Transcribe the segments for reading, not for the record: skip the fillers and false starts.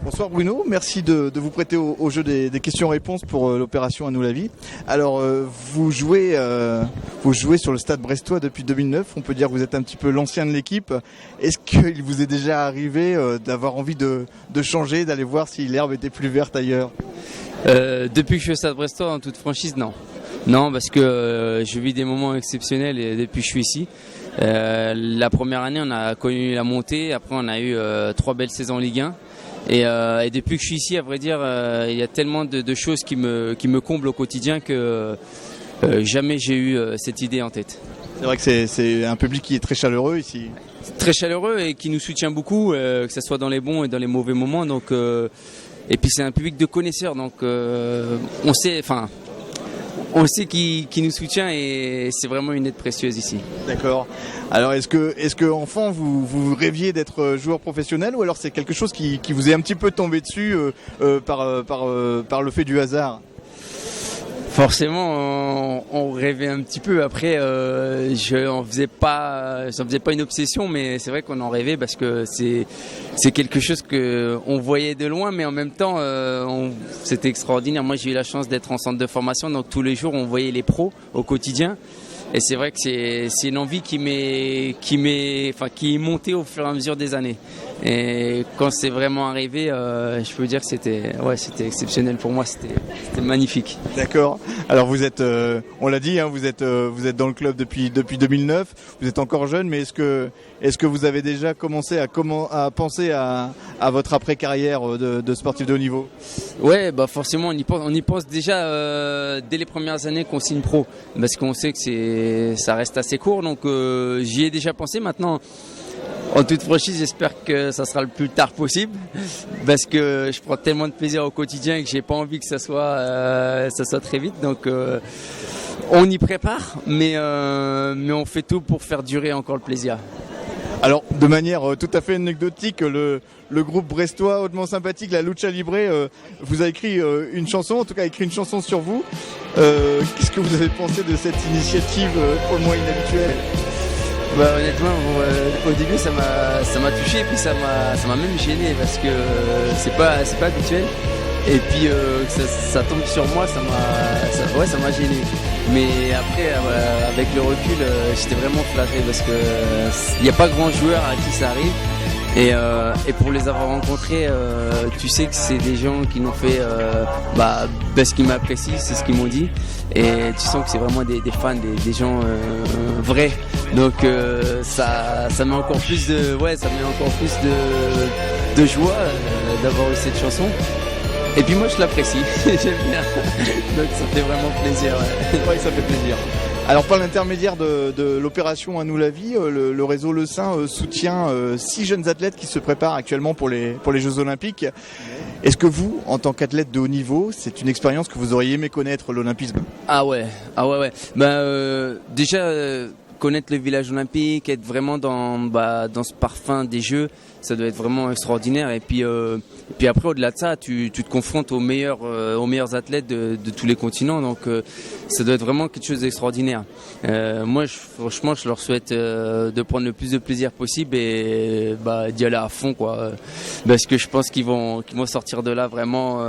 Bonsoir Bruno, merci de vous prêter au jeu des questions-réponses pour l'opération À nous la vie. Alors vous jouez sur le stade brestois depuis 2009, on peut dire que vous êtes un petit peu l'ancien de l'équipe. Est-ce qu'il vous est déjà arrivé d'avoir envie de changer, d'aller voir si l'herbe était plus verte ailleurs? Depuis que je suis au stade brestois, en toute franchise, non. Non, parce que je vis des moments exceptionnels et depuis que je suis ici. La première année, on a connu la montée, après on a eu 3 belles saisons en Ligue 1. Et depuis que je suis ici, à vrai dire, il y a tellement de choses qui me comblent au quotidien que jamais j'ai eu cette idée en tête. C'est vrai que c'est un public qui est très chaleureux ici. Très chaleureux et qui nous soutient beaucoup, que ce soit dans les bons et dans les mauvais moments. Donc, et puis c'est un public de connaisseurs, donc on sait qui nous soutient et c'est vraiment une aide précieuse ici. D'accord. Alors est-ce que enfant vous rêviez d'être joueur professionnel ou alors c'est quelque chose qui vous est un petit peu tombé dessus par le fait du hasard? Forcément, on rêvait un petit peu. Après, j'en faisais pas une obsession, mais c'est vrai qu'on en rêvait parce que c'est quelque chose que on voyait de loin, mais en même temps, c'était extraordinaire. Moi, j'ai eu la chance d'être en centre de formation, donc tous les jours, on voyait les pros au quotidien. Et c'est vrai que c'est une envie qui est montée au fur et à mesure des années. Et quand c'est vraiment arrivé, je peux dire que c'était exceptionnel pour moi, c'était magnifique. D'accord. Alors vous êtes, on l'a dit, hein, vous êtes dans le club depuis 2009. Vous êtes encore jeune, mais est-ce que vous avez déjà commencé à penser à votre après-carrière de sportif de haut niveau? Ouais, bah forcément on y pense déjà dès les premières années qu'on signe pro, parce qu'on sait que ça reste assez court, donc j'y ai déjà pensé. Maintenant, en toute franchise, j'espère que ça sera le plus tard possible, parce que je prends tellement de plaisir au quotidien que j'ai pas envie que ça soit très vite. Donc on y prépare, mais on fait tout pour faire durer encore le plaisir. Alors, de manière tout à fait anecdotique, le groupe brestois hautement sympathique, la Lucha Libre, vous a écrit une chanson, en tout cas a écrit une chanson sur vous. Qu'est-ce que vous avez pensé de cette initiative pour le moins inhabituelle? Bah, honnêtement, au début ça m'a touché et puis ça m'a même gêné parce que c'est pas habituel. Et puis que ça tombe sur moi, ça m'a gêné. Mais après, avec le recul, j'étais vraiment flatté parce que il n'y a pas grand joueur à qui ça arrive. Et pour les avoir rencontrés, tu sais que c'est des gens qui nous fait ce qu'ils m'apprécient, c'est ce qu'ils m'ont dit. Et tu sens que c'est vraiment des fans, des gens vrais. Donc ça met encore plus de joie d'avoir eu cette chanson. Et puis moi je l'apprécie, j'aime bien, donc ça fait vraiment plaisir. Ouais, ça fait plaisir. Alors par l'intermédiaire de l'opération À nous la vie, le réseau Le Sein soutient 6 jeunes athlètes qui se préparent actuellement pour les Jeux Olympiques. Est-ce que vous, en tant qu'athlète de haut niveau, c'est une expérience que vous auriez aimé connaître, l'olympisme? Ah ouais. Déjà connaître le village olympique, être vraiment dans ce parfum des Jeux, ça doit être vraiment extraordinaire. Et puis après, au-delà de ça, tu te confrontes aux meilleurs athlètes de tous les continents. Donc ça doit être vraiment quelque chose d'extraordinaire. Moi, franchement, je leur souhaite de prendre le plus de plaisir possible et d'y aller à fond, quoi. Parce que je pense qu'ils vont sortir de là vraiment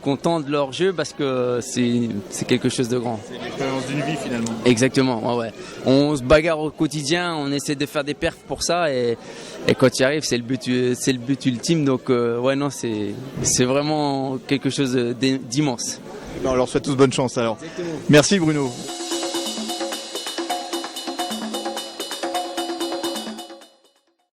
contents de leur jeu, parce que c'est quelque chose de grand. C'est l'expérience d'une vie finalement. Exactement. Ouais. On se bagarre au quotidien, on essaie de faire des perfs pour ça. Et quand tu y arrives, c'est le but ultime. Donc c'est vraiment quelque chose d'immense. On leur souhaite tous bonne chance alors. Exactement. Merci Bruno.